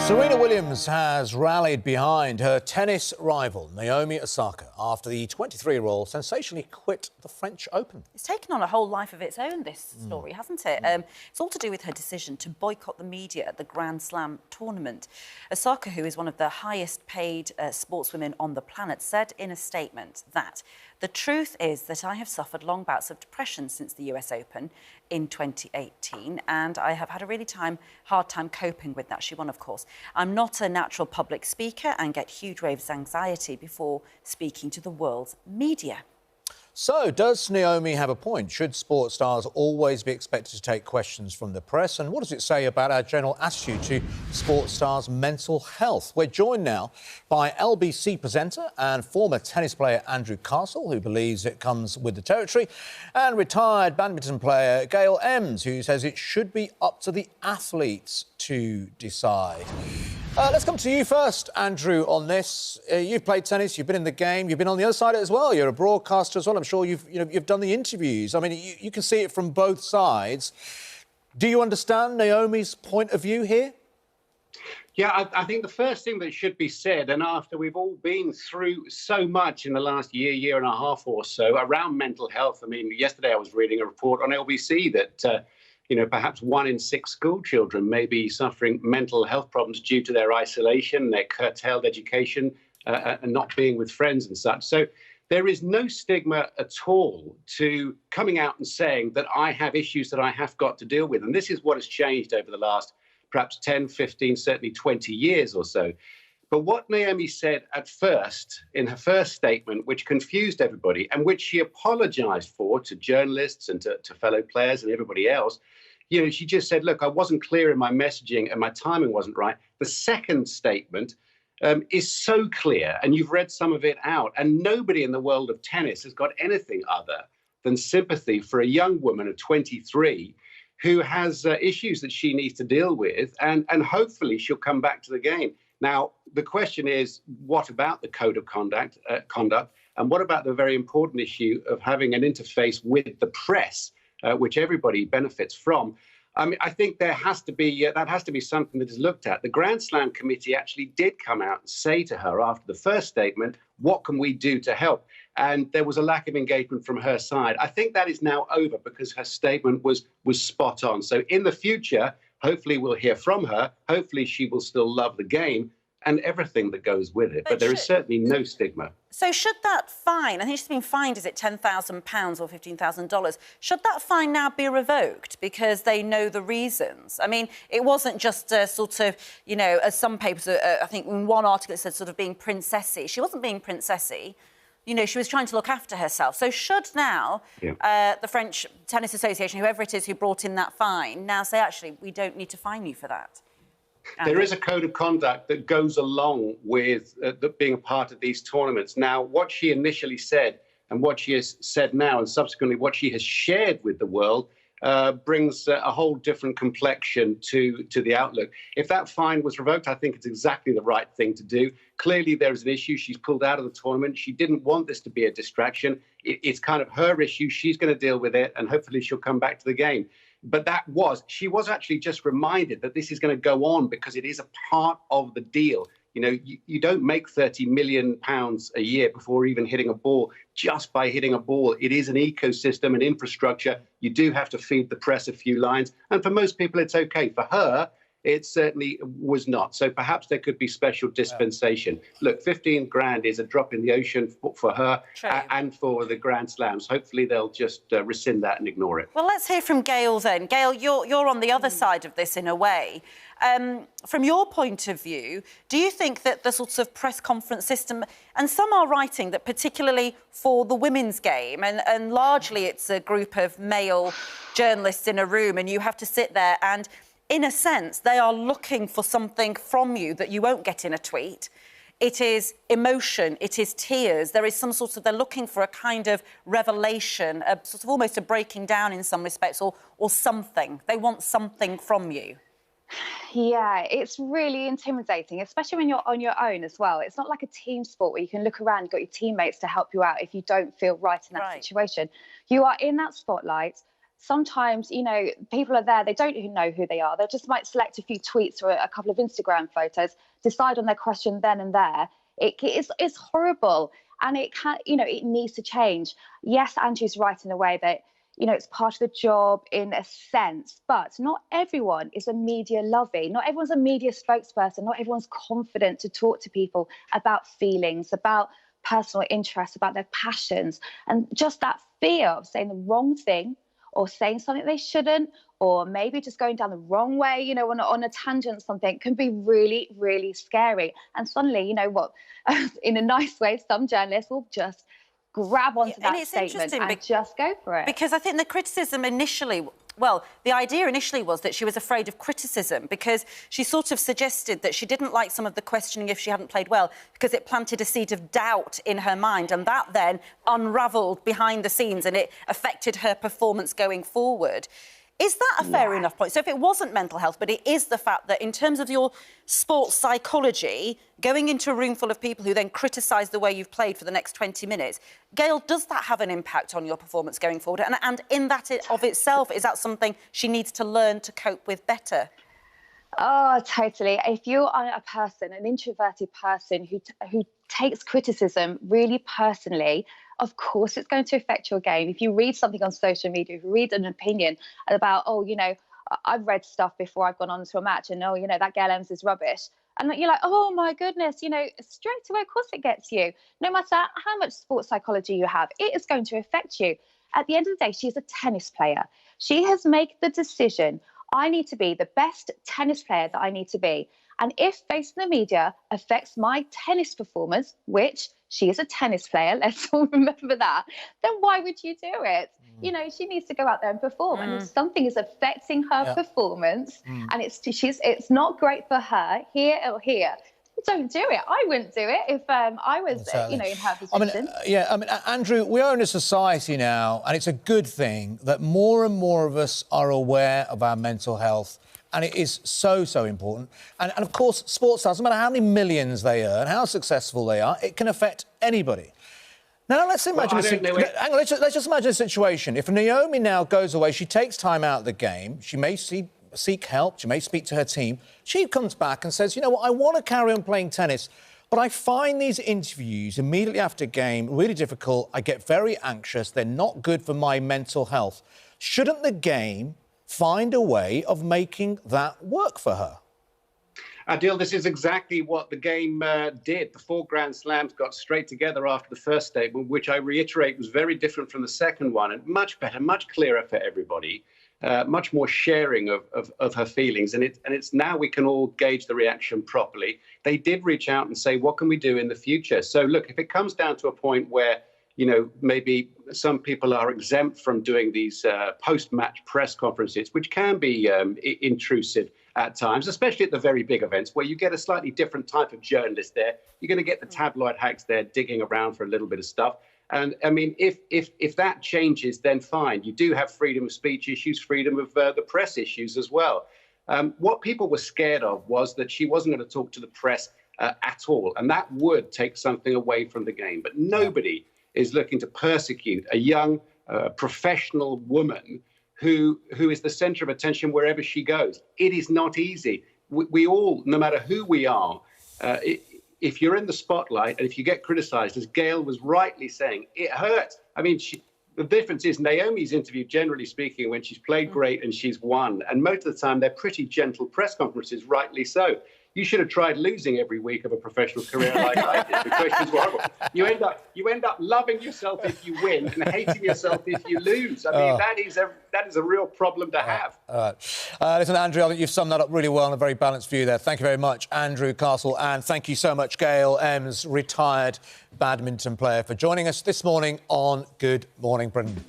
Serena Williams has rallied behind her tennis rival, Naomi Osaka, after the 23-year-old sensationally quit the French Open. It's taken on a whole life of its own, this story, hasn't it? It's all to do with her decision to boycott the media at the Grand Slam tournament. Osaka, who is one of the highest-paid sportswomen on the planet, said in a statement that the truth is that I have suffered long bouts of depression since the US Open in 2018, and I have had a really hard time coping with that. She won, of course. I'm not a natural public speaker and get huge waves of anxiety before speaking to the world's media. So, does Naomi have a point? Should sports stars always be expected to take questions from the press? And what does it say about our general attitude to sports stars' mental health? We're joined now by LBC presenter and former tennis player Andrew Castle, who believes it comes with the territory, and retired badminton player Gail Ems, who says it should be up to the athletes to decide. Let's come to you first, Andrew, on this. You've played tennis, you've been in the game, you've been on the other side as well. You're a broadcaster as well. I'm sure you've done the interviews. I mean, you can see it from both sides. Do you understand Naomi's point of view here? Yeah, I think the first thing that should be said, and after we've all been through so much in the last year and a half or so around mental health. I mean, yesterday I was reading a report on LBC that perhaps 1 in 6 school children may be suffering mental health problems due to their isolation, their curtailed education, and not being with friends and such. So there is no stigma at all to coming out and saying that I have issues that I have got to deal with. And this is what has changed over the last perhaps 10, 15, certainly 20 years or so. But what Naomi said at first, in her first statement, which confused everybody and which she apologised for to journalists and to fellow players and everybody else, she just said, look, I wasn't clear in my messaging and my timing wasn't right. The second statement is so clear, and you've read some of it out, and nobody in the world of tennis has got anything other than sympathy for a young woman of 23 who has issues that she needs to deal with, and hopefully she'll come back to the game. Now, the question is, what about the code of conduct, and what about the very important issue of having an interface with the press, which everybody benefits from? I mean, I think there has to be that has to be something that is looked at. The Grand Slam committee actually did come out and say to her after the first statement, what can we do to help? And there was a lack of engagement from her side. I think that is now over because her statement was spot on. So in the future, hopefully we'll hear from her. Hopefully she will still love the game and everything that goes with it. But there is certainly no stigma. So should that fine, I think she's been fined, is it £10,000 or $15,000? Should that fine now be revoked because they know the reasons? I mean, it wasn't just sort of, as some papers, I think in one article it said sort of being princessy. She wasn't being princessy. She was trying to look after herself. So should now the French Tennis Association, whoever it is who brought in that fine, now say, actually, we don't need to fine you for that? There is a code of conduct that goes along with being a part of these tournaments. Now, what she initially said and what she has said now and subsequently what she has shared with the world brings a whole different complexion to the outlook. If that fine was revoked, I think it's exactly the right thing to do. Clearly, there's an issue. She's pulled out of the tournament. She didn't want this to be a distraction. It's kind of her issue. She's going to deal with it, and hopefully she'll come back to the game. But she was actually just reminded that this is going to go on because it is a part of the deal. You don't make £30 million a year before even hitting a ball just by hitting a ball. It is an ecosystem, an infrastructure. You do have to feed the press a few lines. And for most people, it's OK. For her, it certainly was not. So perhaps there could be special dispensation. Look, 15 grand is a drop in the ocean for her and for the Grand Slams. Hopefully they'll just rescind that and ignore it. Well, let's hear from Gail then. Gail, you're on the other side of this in a way. From your point of view, do you think that the sorts of press conference system, and some are writing that particularly for the women's game, and largely it's a group of male journalists in a room and you have to sit there and, in a sense, they are looking for something from you that you won't get in a tweet. It is emotion, it is tears. There is some sort of, they're looking for a kind of revelation, a sort of almost a breaking down in some respects, or something. They want something from you. Yeah, it's really intimidating, especially when you're on your own as well. It's not like a team sport where you can look around, you've got your teammates to help you out if you don't feel right in that situation. You are in that spotlight. sometimes, people are there, they don't even know who they are. They just might select a few tweets or a couple of Instagram photos, decide on their question then and there. It's horrible. And it can, it needs to change. Yes, Andrew's right in a way that, it's part of the job in a sense, but not everyone is a media lovey. Not everyone's a media spokesperson. Not everyone's confident to talk to people about feelings, about personal interests, about their passions. And just that fear of saying the wrong thing or saying something they shouldn't, or maybe just going down the wrong way, on a tangent, something can be really, really scary. And suddenly, in a nice way, some journalists will just grab onto that statement and just go for it. Because I think the criticism initially, the idea initially was that she was afraid of criticism because she sort of suggested that she didn't like some of the questioning if she hadn't played well because it planted a seed of doubt in her mind, and that then unravelled behind the scenes and it affected her performance going forward. Is that a fair enough point? So if it wasn't mental health, but it is the fact that in terms of your sports psychology, going into a room full of people who then criticise the way you've played for the next 20 minutes, Gail, does that have an impact on your performance going forward? And in that of itself, is that something she needs to learn to cope with better? Oh, totally. If you are a person, an introverted person who takes criticism really personally, of course it's going to affect your game. If you read something on social media, if you read an opinion about, I've read stuff before I've gone on to a match and, that Gail Evans is rubbish. And you're like, oh, my goodness, straight away, of course it gets you. No matter how much sports psychology you have, it is going to affect you. At the end of the day, she's a tennis player. She has made the decision, I need to be the best tennis player that I need to be. And if facing the media affects my tennis performance, which she is a tennis player, let's all remember that, then why would you do it? She needs to go out there and perform. And if something is affecting her performance and it's not great for her here or here, don't do it. I wouldn't do it if I was, in her position. Andrew, we are in a society now, and it's a good thing that more and more of us are aware of our mental health. And it is so, so important. And of course, sports stars, no matter how many millions they earn, how successful they are, it can affect anybody. Now, let's imagine... let's just imagine a situation. If Naomi now goes away, she takes time out of the game, she may seek help, she may speak to her team, she comes back and says, I want to carry on playing tennis, but I find these interviews immediately after game really difficult. I get very anxious. They're not good for my mental health. Shouldn't the game find a way of making that work for her? Adil, this is exactly what the game did. The 4 Grand Slams got straight together after the first statement, which I reiterate was very different from the second one and much better, much clearer for everybody, much more sharing of her feelings. And it's now we can all gauge the reaction properly. They did reach out and say, what can we do in the future? So, look, if it comes down to a point where maybe some people are exempt from doing these post-match press conferences, which can be intrusive at times, especially at the very big events where you get a slightly different type of journalist there. You're going to get the tabloid hacks there digging around for a little bit of stuff. And I mean, if that changes, then fine. You do have freedom of speech issues, freedom of the press issues as well. What people were scared of was that she wasn't going to talk to the press at all. And that would take something away from the game. But nobody is looking to persecute a young professional woman who is the centre of attention wherever she goes. It is not easy. We all, no matter who we are, if you're in the spotlight and if you get criticised, as Gail was rightly saying, it hurts. I mean, the difference is Naomi's interview, generally speaking, when she's played great and she's won, and most of the time they're pretty gentle press conferences, rightly so. You should have tried losing every week of a professional career like I did. The questions were horrible. You end up loving yourself if you win and hating yourself if you lose. I mean, that is a real problem to have. All right. Listen, Andrew, I think you've summed that up really well and a very balanced view there. Thank you very much, Andrew Castle, and thank you so much, Gail Evans, retired badminton player, for joining us this morning on Good Morning Britain.